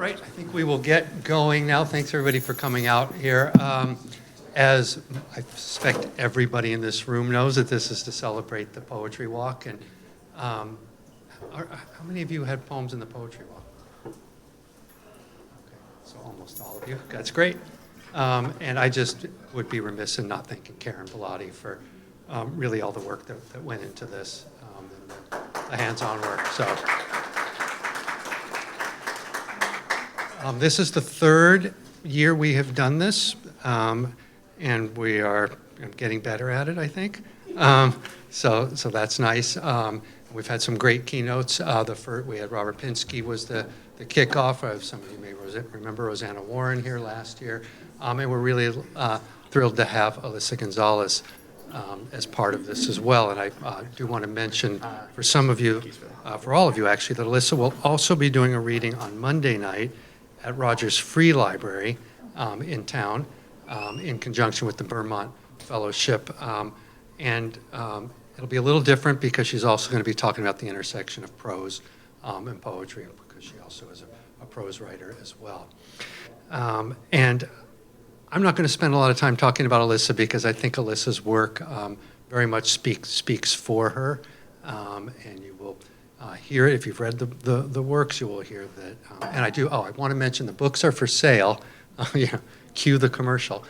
right, I think we will get going now. Thanks everybody for coming out here. As I suspect everybody in this room knows, that this is to celebrate the Poetry Walk. And how many of you had poems in the Poetry Walk? Okay, so almost all of you. That's great. And I just would be remiss in not thanking Karen Bellotti for really all the work that went into this, and the hands-on work. So. This is the third year we have done this, and we are getting better at it, I think. So that's nice. We've had some great keynotes. We had Robert Pinsky was the kickoff. Some of you may remember Rosanna Warren here last year. And we're really thrilled to have Elisa Gonzalez as part of this as well. And I do want to mention for some of you, for all of you actually, that Elisa will also be doing a reading on Monday night at Rogers Free Library in town, in conjunction with the Bermont Fellowship. And it'll be a little different because she's also going to be talking about the intersection of prose and poetry, because she also is a prose writer as well. And I'm not going to spend a lot of time talking about Elisa because I think Elisa's work very much speaks for her, and you will hear it. If you've read the works, you will hear that. And I want to mention the books are for sale. Cue the commercial.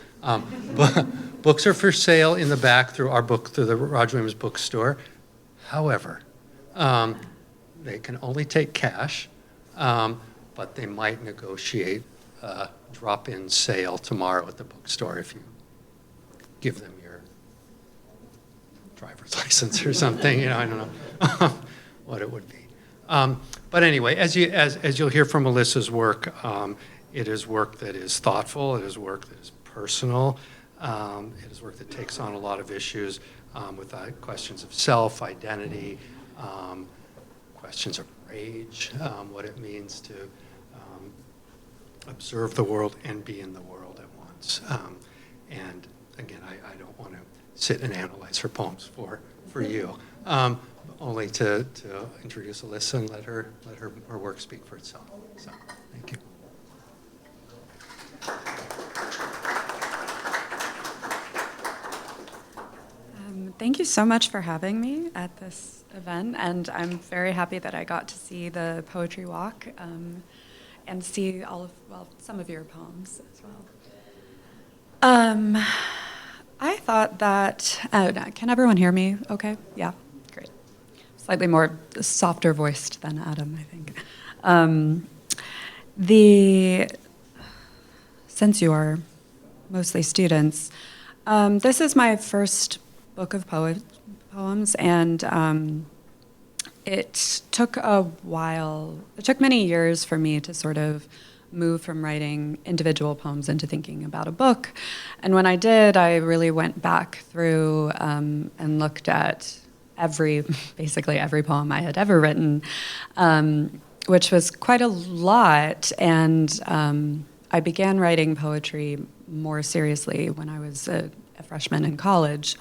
Books are for sale in the back through the Roger Williams bookstore. However, they can only take cash, but they might negotiate a drop-in sale tomorrow at the bookstore if you give them your driver's license or something. I don't know what it would be. But anyway, as you'll hear from Elisa's work, it is work that is thoughtful. It is work that is personal. It is work that takes on a lot of issues with questions of self, identity, questions of rage, what it means to observe the world and be in the world at once. And again, I don't want to sit and analyze her poems for you. Only to introduce Elisa and let her work speak for itself. So, thank you. Thank you so much for having me at this event, and I'm very happy that I got to see the Poetry Walk and see some of your poems as well. I thought that, can everyone hear me okay? Yeah, great. Slightly more softer voiced than Adam, I think. Since you are mostly students, this is my first book of poems, and it took a while. It took many years for me to sort of move from writing individual poems into thinking about a book. And when I did, I really went back through and looked at basically every poem I had ever written, which was quite a lot. And I began writing poetry more seriously when I was a freshman in college.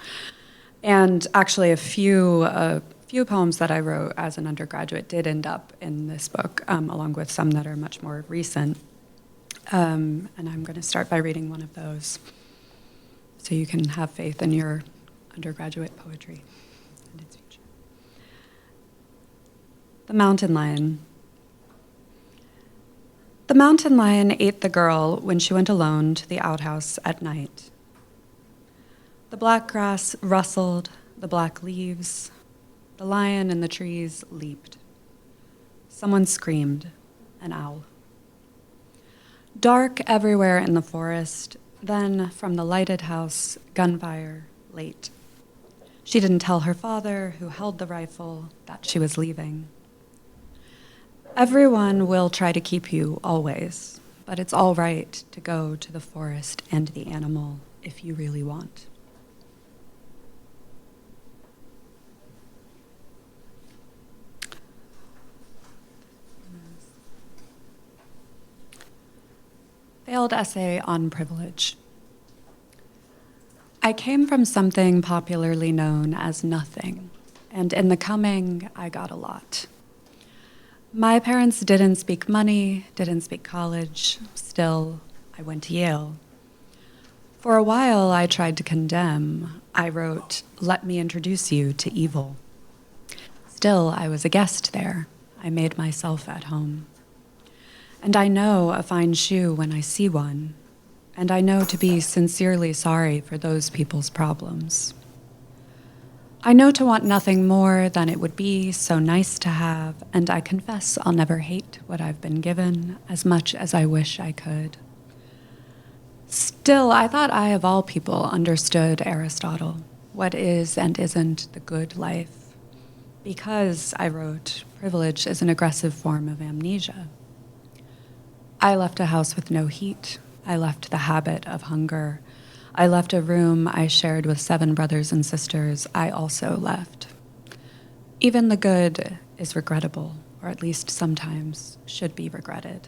And actually a few poems that I wrote as an undergraduate did end up in this book, along with some that are much more recent. And I'm going to start by reading one of those so you can have faith in your undergraduate poetry and its future. The Mountain Lion. The mountain lion ate the girl when she went alone to the outhouse at night. The black grass rustled, the black leaves. The lion in the trees leaped. Someone screamed, an owl. Dark everywhere in the forest, then from the lighted house, gunfire, late. She didn't tell her father, who held the rifle, that she was leaving. Everyone will try to keep you always, but it's all right to go to the forest and the animal if you really want. Failed essay on privilege. I came from something popularly known as nothing, and in the coming, I got a lot. My parents didn't speak money, didn't speak college. Still, I went to Yale. For a while, I tried to condemn. I wrote, "Let me introduce you to evil." Still, I was a guest there. I made myself at home. And I know a fine shoe when I see one, and I know to be sincerely sorry for those people's problems. I know to want nothing more than it would be so nice to have, and I confess I'll never hate what I've been given as much as I wish I could. Still, I thought I, of all people, understood Aristotle, what is and isn't the good life. Because, I wrote, privilege is an aggressive form of amnesia. I left a house with no heat. I left the habit of hunger. I left a room I shared with 7 brothers and sisters. I also left. Even the good is regrettable, or at least sometimes should be regretted.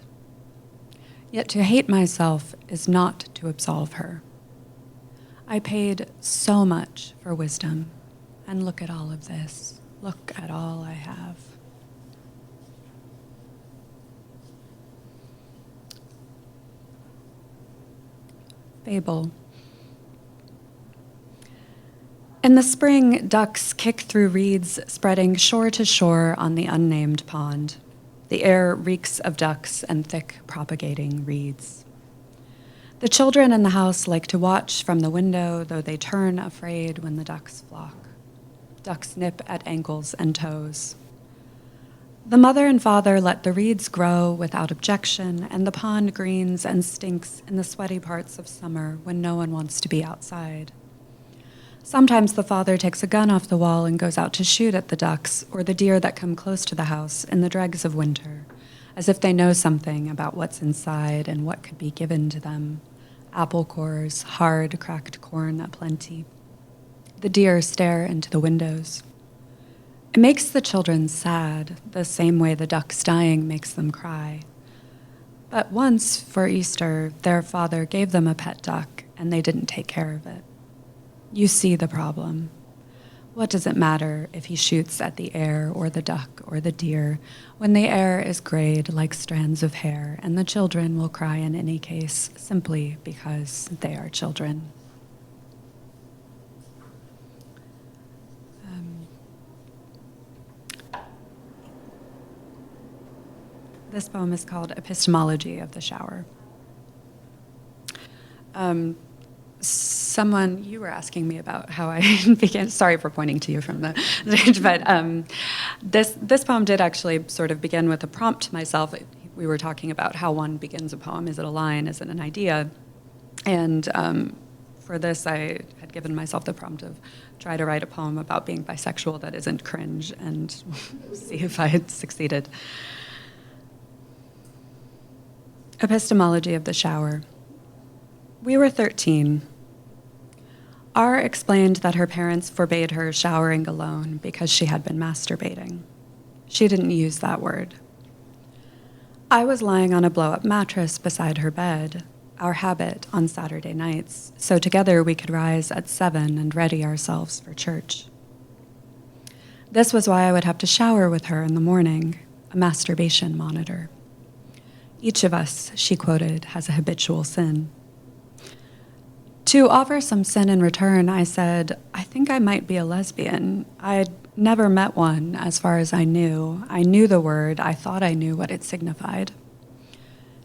Yet to hate myself is not to absolve her. I paid so much for wisdom, and look at all of this. Look at all I have. Fable. In the spring, ducks kick through reeds spreading shore to shore on the unnamed pond. The air reeks of ducks and thick propagating reeds. The children in the house like to watch from the window, though they turn afraid when the ducks flock. Ducks nip at ankles and toes. The mother and father let the reeds grow without objection, and the pond greens and stinks in the sweaty parts of summer when no one wants to be outside. Sometimes the father takes a gun off the wall and goes out to shoot at the ducks or the deer that come close to the house in the dregs of winter, as if they know something about what's inside and what could be given to them. Apple cores, hard, cracked corn aplenty. The deer stare into the windows. It makes the children sad, the same way the ducks dying makes them cry. But once, for Easter, their father gave them a pet duck, and they didn't take care of it. You see the problem. What does it matter if he shoots at the air or the duck or the deer when the air is grayed like strands of hair, and the children will cry in any case simply because they are children? This poem is called Epistemology of the Shower. You were asking me about how I began, sorry for pointing to you from the stage, but this poem did actually sort of begin with a prompt to myself. We were talking about how one begins a poem. Is it a line? Is it an idea? And for this, I had given myself the prompt of try to write a poem about being bisexual that isn't cringe, and see if I had succeeded. Epistemology of the Shower. We were 13. R explained that her parents forbade her showering alone because she had been masturbating. She didn't use that word. I was lying on a blow-up mattress beside her bed, our habit on Saturday nights, so together we could rise at 7 and ready ourselves for church. This was why I would have to shower with her in the morning, a masturbation monitor. Each of us, she quoted, has a habitual sin. To offer some sin in return, I said, I think I might be a lesbian. I'd never met one, as far as I knew. I knew the word. I thought I knew what it signified.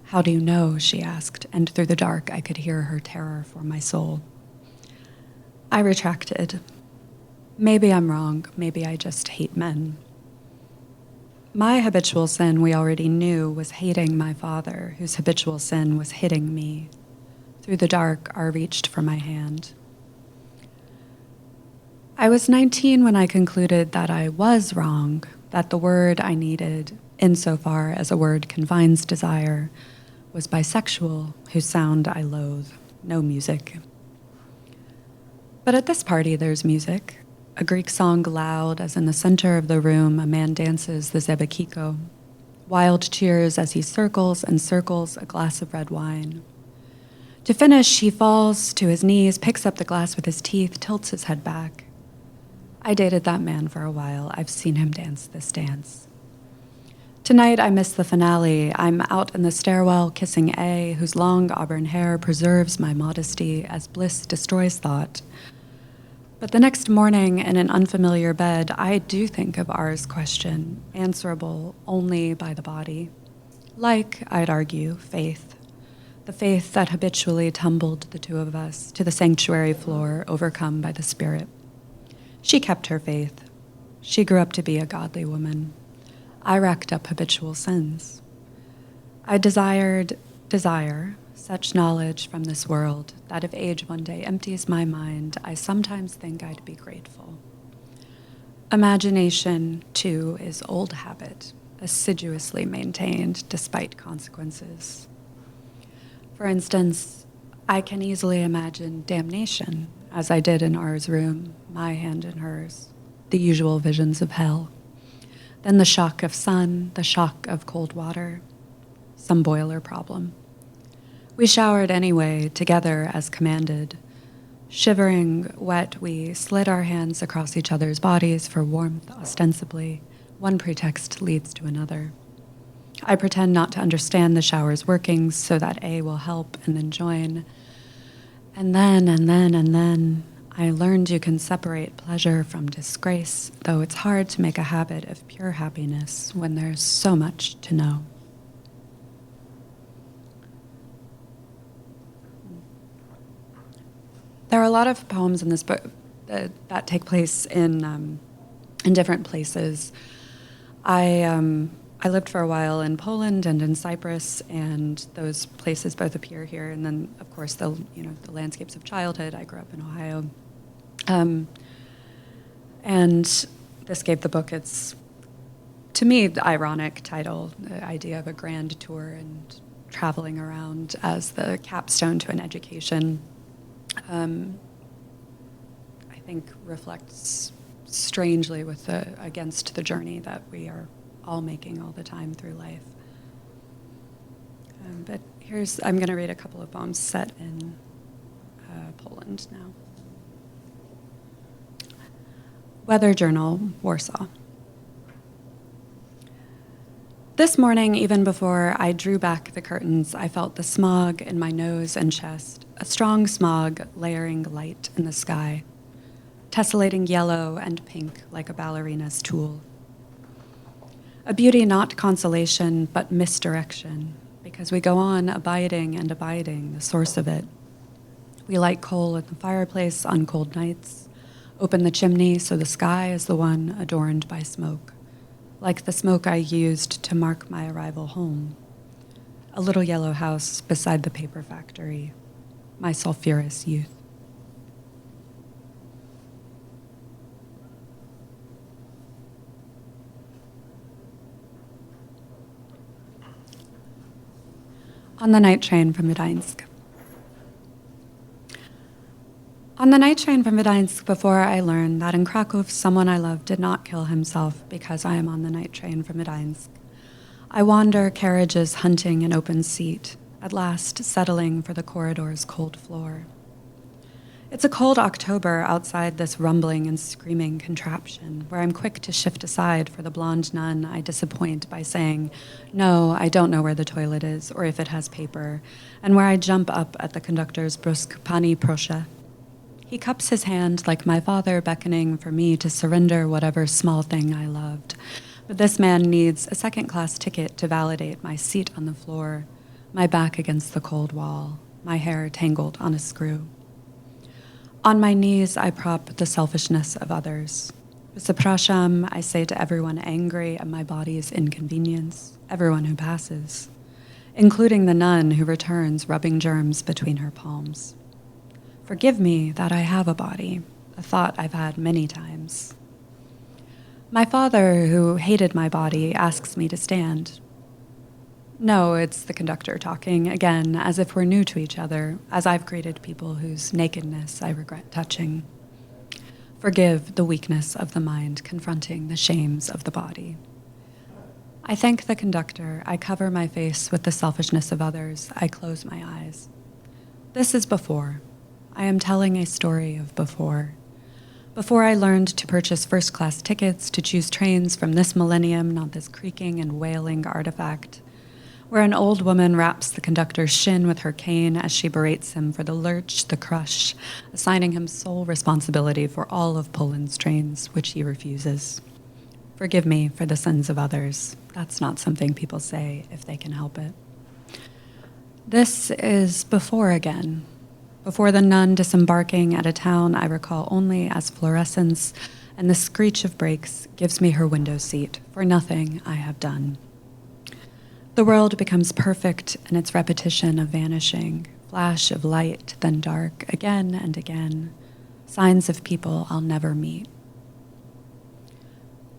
How do you know? She asked, and through the dark I could hear her terror for my soul. I retracted. Maybe I'm wrong. Maybe I just hate men. My habitual sin, we already knew, was hating my father, whose habitual sin was hitting me. Through the dark, R reached for my hand. I was 19 when I concluded that I was wrong, that the word I needed, insofar as a word confines desire, was bisexual, whose sound I loathe, no music. But at this party there's music. A Greek song loud as in the center of the room a man dances the zebekiko. Wild cheers as he circles and circles a glass of red wine. To finish, he falls to his knees, picks up the glass with his teeth, tilts his head back. I dated that man for a while. I've seen him dance this dance. Tonight I miss the finale. I'm out in the stairwell kissing A, whose long auburn hair preserves my modesty as bliss destroys thought. But the next morning in an unfamiliar bed, I do think of R's question, answerable only by the body. Like, I'd argue, faith. The faith that habitually tumbled the two of us to the sanctuary floor, overcome by the Spirit. She kept her faith. She grew up to be a godly woman. I racked up habitual sins. I desire such knowledge from this world that if age one day empties my mind, I sometimes think I'd be grateful. Imagination, too, is old habit, assiduously maintained despite consequences. For instance, I can easily imagine damnation, as I did in R's room, my hand in hers, the usual visions of hell. Then the shock of sun, the shock of cold water, some boiler problem. We showered anyway, together as commanded. Shivering, wet, we slid our hands across each other's bodies for warmth, ostensibly. One pretext leads to another. I pretend not to understand the shower's workings so that A will help and then join. And then, I learned you can separate pleasure from disgrace, though it's hard to make a habit of pure happiness when there's so much to know. There are a lot of poems in this book that take place in different places. I lived for a while in Poland and in Cyprus, and those places both appear here. And then, of course, the landscapes of childhood. I grew up in Ohio, and this gave the book its, to me, the ironic title, the idea of a grand tour and traveling around as the capstone to an education. I think reflects strangely against the journey that we are all making all the time through life. But I'm going to read a couple of poems set in Poland now. Weather Journal, Warsaw. This morning, even before I drew back the curtains, I felt the smog in my nose and chest, a strong smog layering light in the sky, tessellating yellow and pink like a ballerina's tulle. A beauty not consolation, but misdirection, because we go on abiding and abiding, the source of it. We light coal in the fireplace on cold nights, open the chimney so the sky is the one adorned by smoke, like the smoke I used to mark my arrival home. A little yellow house beside the paper factory, my sulfurous youth. On the night train from Gdańsk. On the night train from Gdańsk, before I learned that in Krakow someone I loved did not kill himself because I am on the night train from Gdańsk, I wander carriages hunting an open seat, at last settling for the corridor's cold floor. It's a cold October outside this rumbling and screaming contraption, where I'm quick to shift aside for the blonde nun I disappoint by saying, "No, I don't know where the toilet is, or if it has paper," and where I jump up at the conductor's brusque "Pani proszę." He cups his hand like my father beckoning for me to surrender whatever small thing I loved. But this man needs a second-class ticket to validate my seat on the floor, my back against the cold wall, my hair tangled on a screw. On my knees, I prop the selfishness of others. Przepraszam, I say to everyone angry at my body's inconvenience, everyone who passes, including the nun who returns rubbing germs between her palms. Forgive me that I have a body, a thought I've had many times. My father, who hated my body, asks me to stand. No, it's the conductor talking, again, as if we're new to each other, as I've greeted people whose nakedness I regret touching. Forgive the weakness of the mind confronting the shames of the body. I thank the conductor. I cover my face with the selfishness of others. I close my eyes. This is before. I am telling a story of before. Before I learned to purchase first-class tickets, to choose trains from this millennium, not this creaking and wailing artifact, where an old woman wraps the conductor's shin with her cane as she berates him for the lurch, the crush, assigning him sole responsibility for all of Poland's trains, which he refuses. Forgive me for the sins of others. That's not something people say if they can help it. This is before again. Before the nun disembarking at a town I recall only as fluorescence, and the screech of brakes gives me her window seat for nothing I have done. The world becomes perfect in its repetition of vanishing, flash of light, then dark, again and again, signs of people I'll never meet.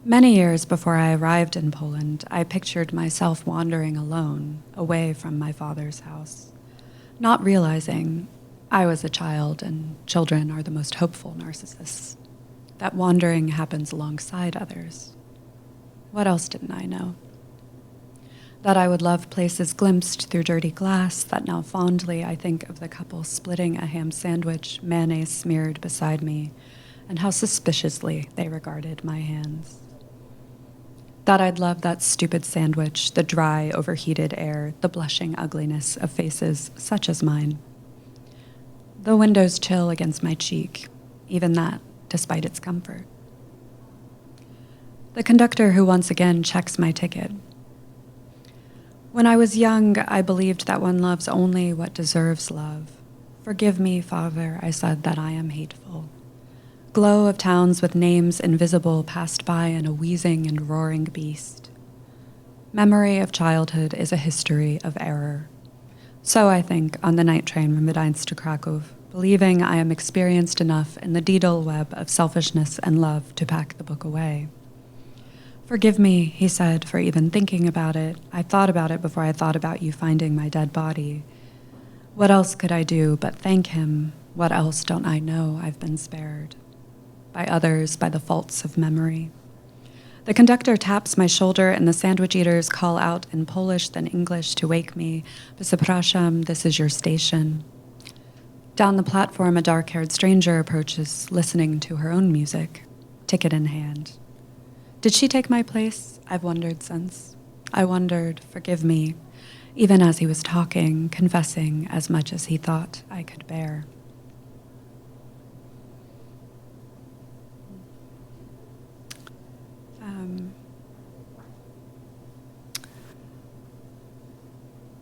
Many years before I arrived in Poland, I pictured myself wandering alone, away from my father's house, not realizing I was a child and children are the most hopeful narcissists. That wandering happens alongside others. What else didn't I know? That I would love places glimpsed through dirty glass, that now fondly I think of the couple splitting a ham sandwich, mayonnaise smeared beside me, and how suspiciously they regarded my hands. That I'd love that stupid sandwich, the dry, overheated air, the blushing ugliness of faces such as mine. The windows chill against my cheek, even that, despite its comfort. The conductor who once again checks my ticket. When I was young, I believed that one loves only what deserves love. Forgive me, Father, I said that I am hateful. Glow of towns with names invisible passed by in a wheezing and roaring beast. Memory of childhood is a history of error. So I think on the night train from Gdańsk to Krakow, believing I am experienced enough in the deedle web of selfishness and love to pack the book away. Forgive me, he said, for even thinking about it. I thought about it before I thought about you finding my dead body. What else could I do but thank him? What else don't I know I've been spared? By others, by the faults of memory. The conductor taps my shoulder and the sandwich eaters call out in Polish then English to wake me. Przepraszam, this is your station. Down the platform, a dark-haired stranger approaches, listening to her own music, ticket in hand. Did she take my place? I've wondered since. I wondered, forgive me, even as he was talking, confessing as much as he thought I could bear.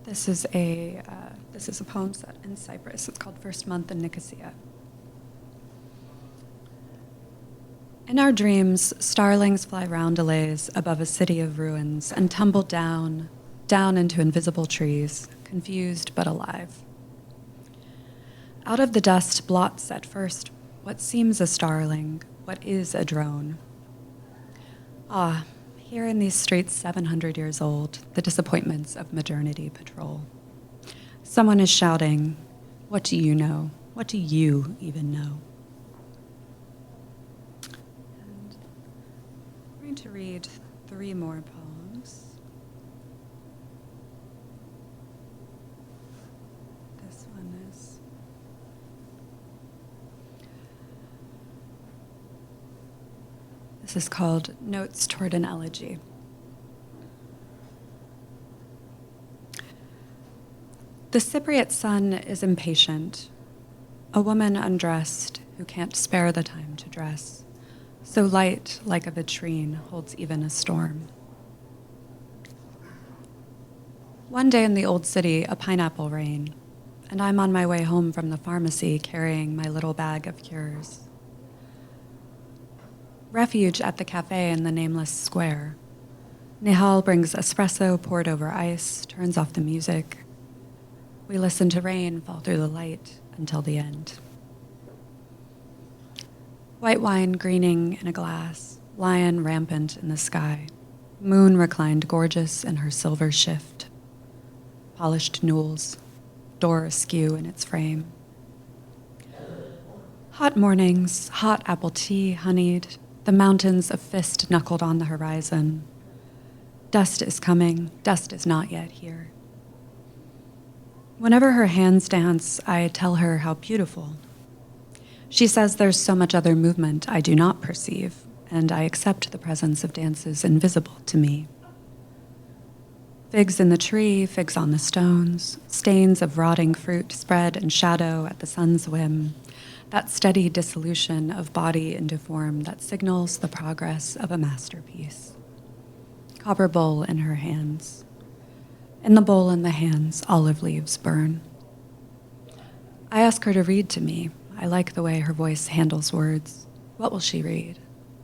This is a poem set in Cyprus. It's called First Month in Nicosia. In our dreams, starlings fly roundelays above a city of ruins and tumble down into invisible trees, confused but alive. Out of the dust blots at first what seems a starling, what is a drone. Ah, here in these streets 700 years old, the disappointments of modernity patrol. Someone is shouting, what do you know? What do you even know? And I'm going to read 3 more poems. This one is... This is called Notes Toward an Elegy. The Cypriot sun is impatient, a woman undressed who can't spare the time to dress, so light like a vitrine holds even a storm. One day in the old city, a pineapple rain, and I'm on my way home from the pharmacy carrying my little bag of cures. Refuge at the cafe in the nameless square. Nihal brings espresso poured over ice, turns off the music. We listen to rain fall through the light until the end. White wine greening in a glass, lion rampant in the sky, moon reclined gorgeous in her silver shift, polished newels, door askew in its frame. Hot mornings, hot apple tea, honeyed, the mountains of fist knuckled on the horizon. Dust is coming, dust is not yet here. Whenever her hands dance, I tell her how beautiful. She says there's so much other movement I do not perceive, and I accept the presence of dances invisible to me. Figs in the tree, figs on the stones, stains of rotting fruit spread in shadow at the sun's whim, that steady dissolution of body into form that signals the progress of a masterpiece. Copper bowl in her hands. In the bowl and the hands, olive leaves burn. I ask her to read to me. I like the way her voice handles words. What will she read?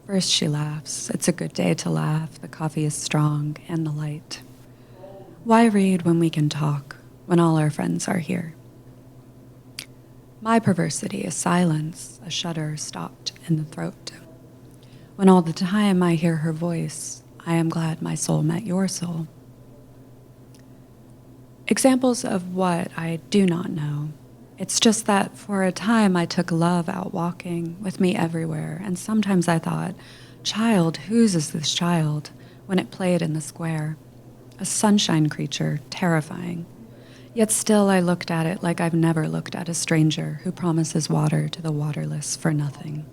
First she laughs. It's a good day to laugh. The coffee is strong and the light. Why read when we can talk, when all our friends are here? My perversity is silence, a shudder stopped in the throat. When all the time I hear her voice, I am glad my soul met your soul. Examples of what I do not know. It's just that for a time I took love out walking with me everywhere, and sometimes I thought, child, whose is this child? When it played in the square. A sunshine creature, terrifying. Yet still I looked at it like I've never looked at a stranger who promises water to the waterless for nothing.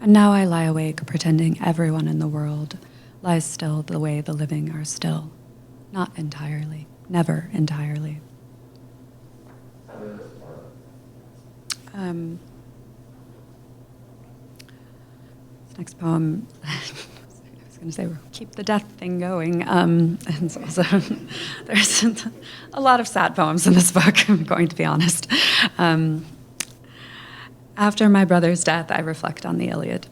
And now I lie awake pretending everyone in the world lies still the way the living are still. Not entirely, never entirely. This next poem, I was going to say, keep the death thing going. And also, there's a lot of sad poems in this book, I'm going to be honest. After my brother's death, I reflect on the Iliad.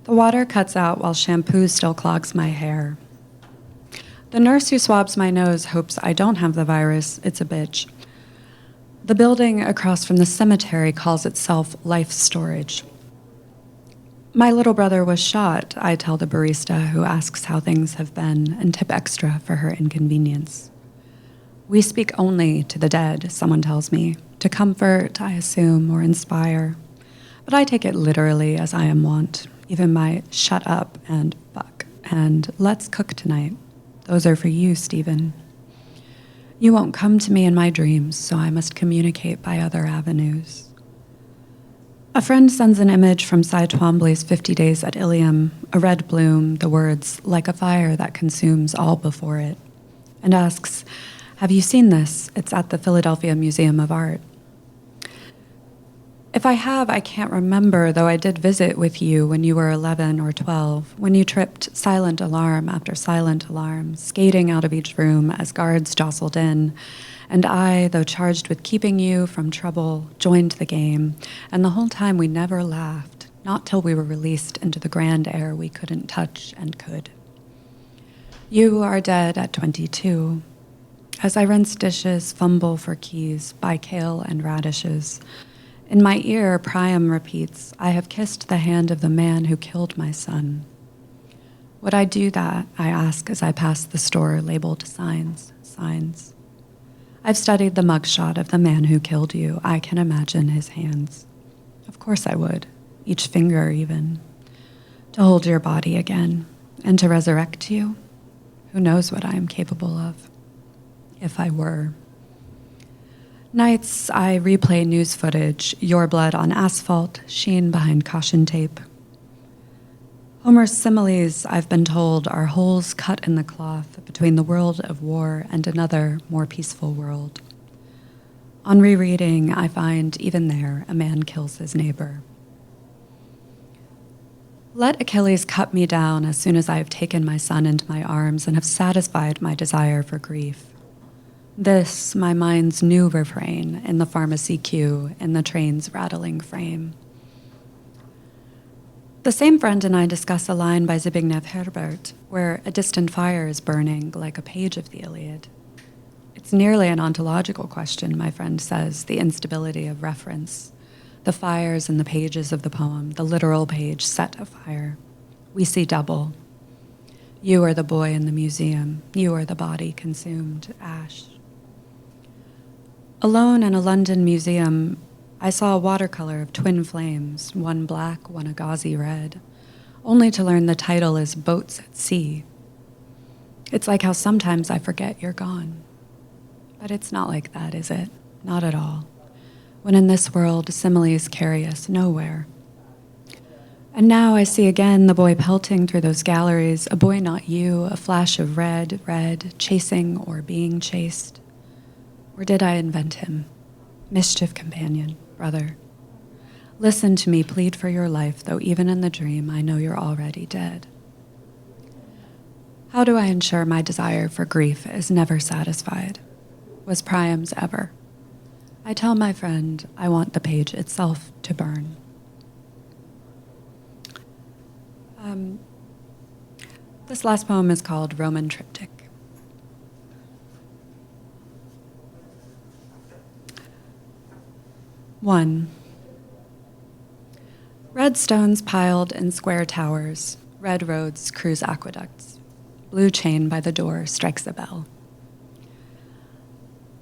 The water cuts out while shampoo still clogs my hair. The nurse who swabs my nose hopes I don't have the virus. It's a bitch. The building across from the cemetery calls itself life storage. My little brother was shot, I tell the barista who asks how things have been and tip extra for her inconvenience. We speak only to the dead, someone tells me, to comfort, I assume, or inspire. But I take it literally as I am wont, even my shut up and fuck and let's cook tonight. Those are for you, Stephen. You won't come to me in my dreams, so I must communicate by other avenues. A friend sends an image from Cy Twombly's 50 Days at Ilium, a red bloom, the words, like a fire that consumes all before it, and asks, have you seen this? It's at the Philadelphia Museum of Art. If I have, I can't remember, though I did visit with you when you were 11 or 12, when you tripped silent alarm after silent alarm, skating out of each room as guards jostled in, and I, though charged with keeping you from trouble, joined the game, and the whole time we never laughed, not till we were released into the grand air we couldn't touch and could. You are dead at 22. As I rinse dishes, fumble for keys, buy kale and radishes, in my ear, Priam repeats, I have kissed the hand of the man who killed my son. Would I do that, I ask as I pass the store labeled signs. I've studied the mugshot of the man who killed you. I can imagine his hands. Of course I would, each finger even. To hold your body again, and to resurrect you? Who knows what I am capable of? If I were. Nights, I replay news footage, your blood on asphalt, sheen behind caution tape. Homer's similes, I've been told, are holes cut in the cloth between the world of war and another, more peaceful world. On rereading, I find, even there, a man kills his neighbor. Let Achilles cut me down as soon as I have taken my son into my arms and have satisfied my desire for grief. This, my mind's new refrain in the pharmacy queue, in the train's rattling frame. The same friend and I discuss a line by Zbigniew Herbert, where a distant fire is burning like a page of the Iliad. It's nearly an ontological question, my friend says, the instability of reference. The fires in the pages of the poem, the literal page set afire. We see double. You are the boy in the museum. You are the body consumed, ash. Alone in a London museum, I saw a watercolor of twin flames, one black, one a gauzy red, only to learn the title is Boats at Sea. It's like how sometimes I forget you're gone. But it's not like that, is it? Not at all. When in this world, similes carry us nowhere. And now I see again the boy pelting through those galleries, a boy not you, a flash of red, chasing or being chased. Or did I invent him? Mischief companion, brother. Listen to me plead for your life, though even in the dream I know you're already dead. How do I ensure my desire for grief is never satisfied? Was Priam's ever? I tell my friend I want the page itself to burn. This last poem is called Roman Triptych. One. Red stones piled in square towers, red roads cruise aqueducts. Blue chain by the door strikes a bell.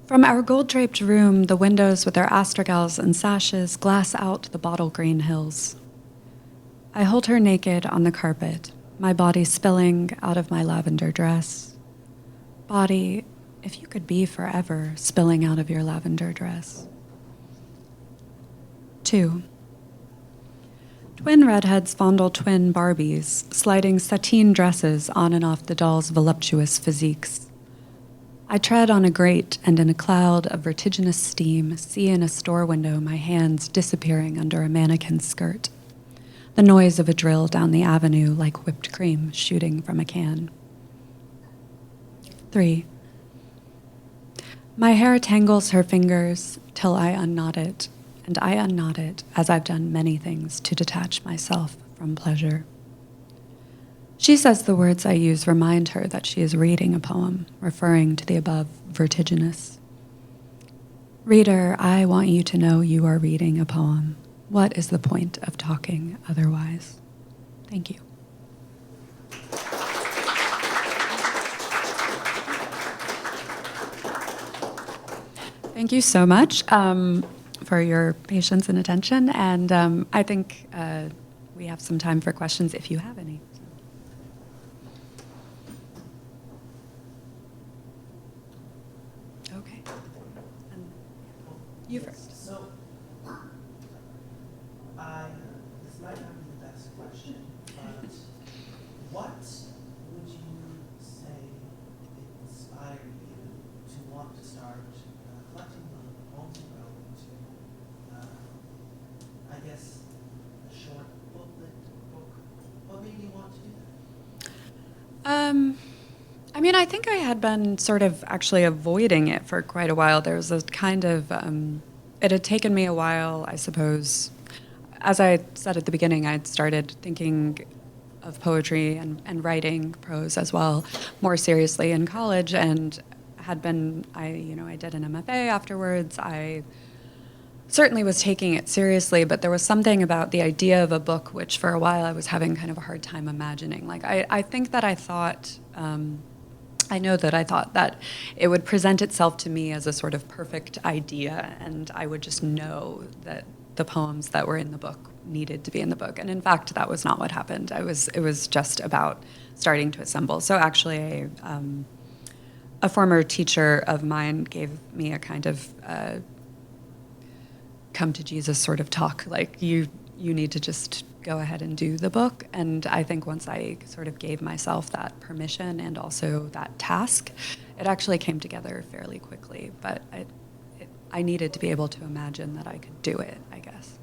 From our gold-draped room, the windows with their astragals and sashes glass out the bottle green hills. I hold her naked on the carpet, my body spilling out of my lavender dress. Body, if you could be forever spilling out of your lavender dress. 2. Twin redheads fondle twin Barbies, sliding sateen dresses on and off the dolls' voluptuous physiques. I tread on a grate and in a cloud of vertiginous steam see in a store window my hands disappearing under a mannequin's skirt. The noise of a drill down the avenue like whipped cream shooting from a can. 3. My hair tangles her fingers till I unknot it, and I unknot it as I've done many things to detach myself from pleasure. She says the words I use remind her that she is reading a poem, referring to the above vertiginous. Reader, I want you to know you are reading a poem. What is the point of talking otherwise? Thank you. Thank you so much for your patience and attention, and I think we have some time for questions if you have any. Okay. You first. So, this might not be the best question, but what would you say inspired you to want to start collecting the poems you wrote into, I guess, a short booklet book? What made you want to do that? I mean, I think I had been sort of actually avoiding it for quite a while. There was a kind of, it had taken me a while, I suppose. As I said at the beginning, I'd started thinking of poetry and writing prose as well more seriously in college, and had been, I did an MFA afterwards. I certainly was taking it seriously, but there was something about the idea of a book which for a while I was having kind of a hard time imagining. Like, I think that I thought, I know that I thought that it would present itself to me as a sort of perfect idea, and I would just know that the poems that were in the book needed to be in the book. And in fact, that was not what happened. It was just about starting to assemble. So actually, a former teacher of mine gave me a kind of come to Jesus sort of talk, like you need to just go ahead and do the book. And I think once I sort of gave myself that permission and also that task, it actually came together fairly quickly. But I needed to be able to imagine that I could do it, I guess.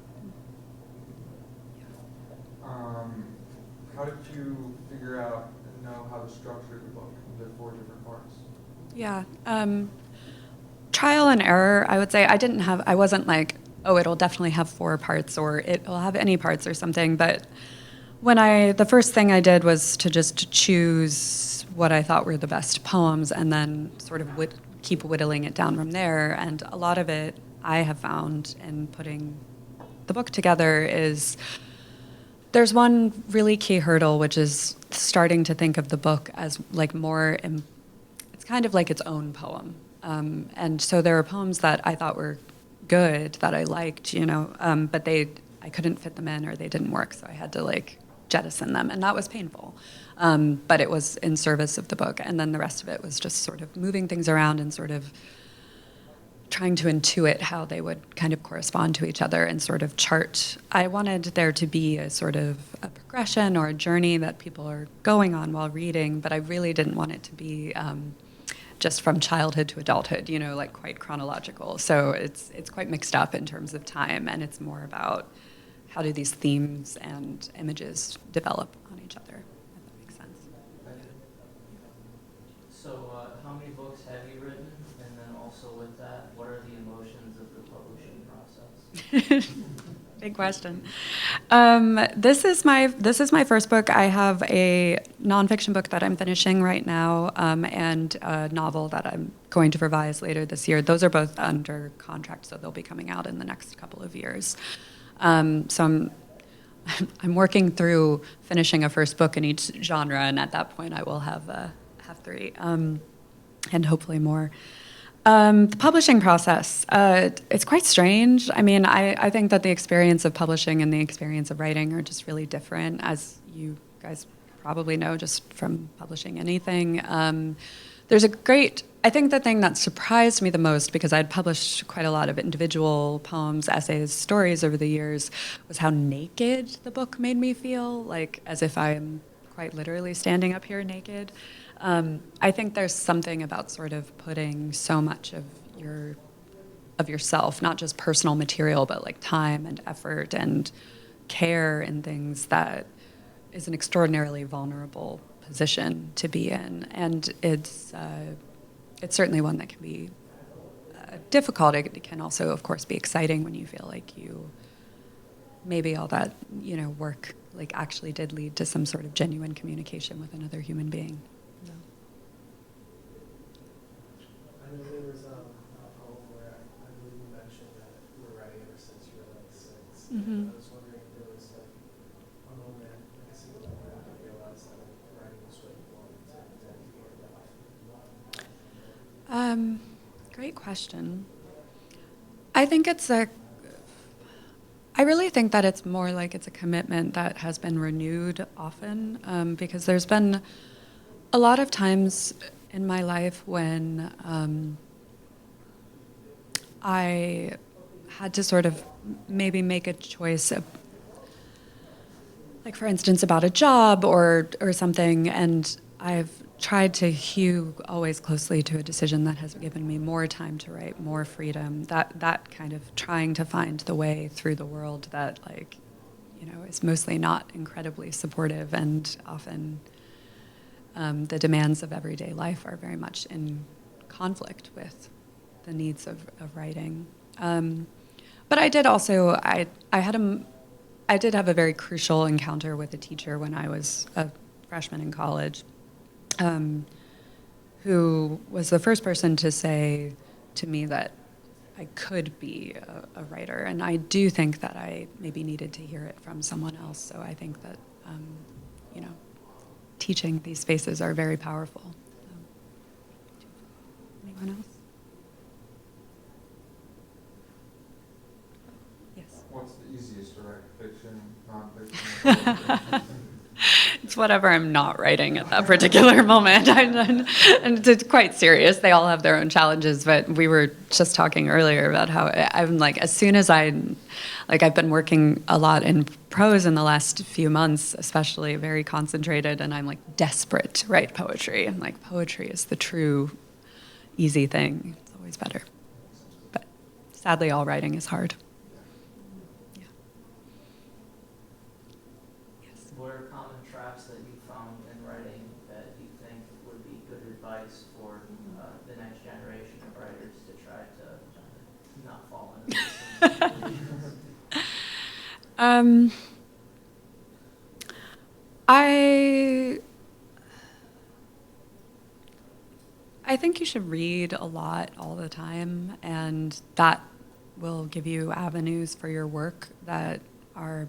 How did you figure out and know how to structure the book into 4 different parts? Yeah. Trial and error, I would say. I wasn't like, oh, it'll definitely have 4 parts or it'll have any parts or something. But the first thing I did was to just choose what I thought were the best poems and then sort of keep whittling it down from there. And a lot of it I have found in putting the book together is there's one really key hurdle, which is starting to think of the book as like it's kind of like its own poem. And so there are poems that I thought were good, that I liked, but I couldn't fit them in or they didn't work. So I had to like jettison them, and that was painful. But it was in service of the book. And then the rest of it was just sort of moving things around and sort of trying to intuit how they would kind of correspond to each other and sort of chart. I wanted there to be a sort of a progression or a journey that people are going on while reading, but I really didn't want it to be just from childhood to adulthood, you know, like quite chronological. So it's quite mixed up in terms of time, and it's more about how do these themes and images develop on each other, if that makes sense. So, how many books have you written? And then also with that, what are the emotions of the publishing process? Big question. This is my first book. I have a nonfiction book that I'm finishing right now, and a novel that I'm going to revise later this year. Those are both under contract, so they'll be coming out in the next couple of years. So I'm working through finishing a first book in each genre, and at that point, I will have three, and hopefully more. The publishing process, it's quite strange. I mean, I think that the experience of publishing and the experience of writing are just really different, as you guys probably know just from publishing anything. I think the thing that surprised me the most, because I'd published quite a lot of individual poems, essays, stories over the years, was how naked the book made me feel, like as if I'm quite literally standing up here naked. I think there's something about sort of putting so much of yourself, not just personal material, but like time and effort and care and things, that is an extraordinarily vulnerable position to be in. And it's certainly one that can be difficult. It can also, of course, be exciting when you feel like maybe all that, you know, work like actually did lead to some sort of genuine communication with another human being. So. I know there was a poem where I believe you mentioned that you were writing ever since you were like 6. Mm-hmm. I was wondering if there was like a moment, like a single moment, that you realized that like, writing was what you wanted to dedicate your life. Great question. I really think that it's more like it's a commitment that has been renewed often, because there's been a lot of times in my life when I had to sort of maybe make a choice, like for instance about a job or something, and I've tried to hew always closely to a decision that has given me more time to write, more freedom, that kind of trying to find the way through the world that, like, you know, is mostly not incredibly supportive, and often the demands of everyday life are very much in conflict with the needs of writing. But I did also, I did have a very crucial encounter with a teacher when I was a freshman in college, who was the first person to say to me that I could be a writer. And I do think that I maybe needed to hear it from someone else. So I think that, you know, teaching these spaces are very powerful. Anyone else? Yes. What's the easiest to write, fiction, nonfiction? It's whatever I'm not writing at that particular moment. And it's quite serious. They all have their own challenges, but we were just talking earlier about how I'm like, as soon as I've been working a lot in prose in the last few months, especially very concentrated, and I'm like desperate to write poetry. I'm like, poetry is the true easy thing. It's always better. But sadly, all writing is hard. What are common traps that you found in writing that you think would be good advice for the next generation of writers to try to not fall into these situations? I think you should read a lot all the time, and that will give you avenues for your work that are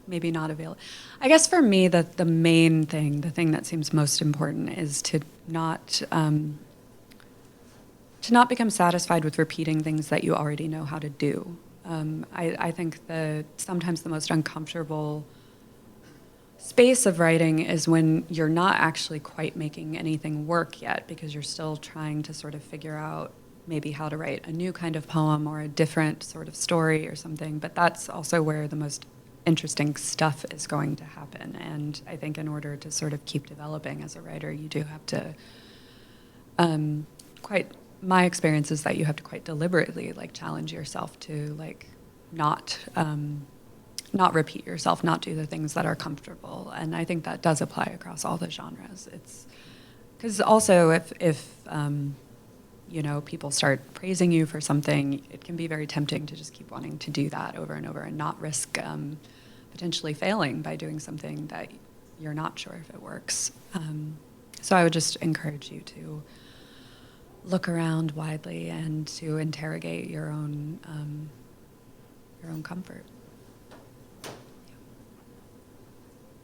maybe not available. I guess for me, the main thing, the thing that seems most important, is to not become satisfied with repeating things that you already know how to do. I think that sometimes the most uncomfortable space of writing is when you're not actually quite making anything work yet, because you're still trying to sort of figure out maybe how to write a new kind of poem or a different sort of story or something, but that's also where the most interesting stuff is going to happen. And I think in order to sort of keep developing as a writer, you do have to my experience is that you have to quite deliberately like challenge yourself to like not repeat yourself, not do the things that are comfortable. And I think that does apply across all the genres. It's because also if you know, people start praising you for something, it can be very tempting to just keep wanting to do that over and over and not risk potentially failing by doing something that you're not sure if it works. So I would just encourage you to look around widely and to interrogate your own comfort.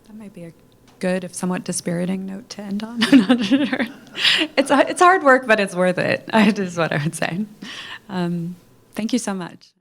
That might be a good, if somewhat dispiriting note to end on. I'm not sure. It's hard work, but it's worth it, is what I would say. Thank you so much.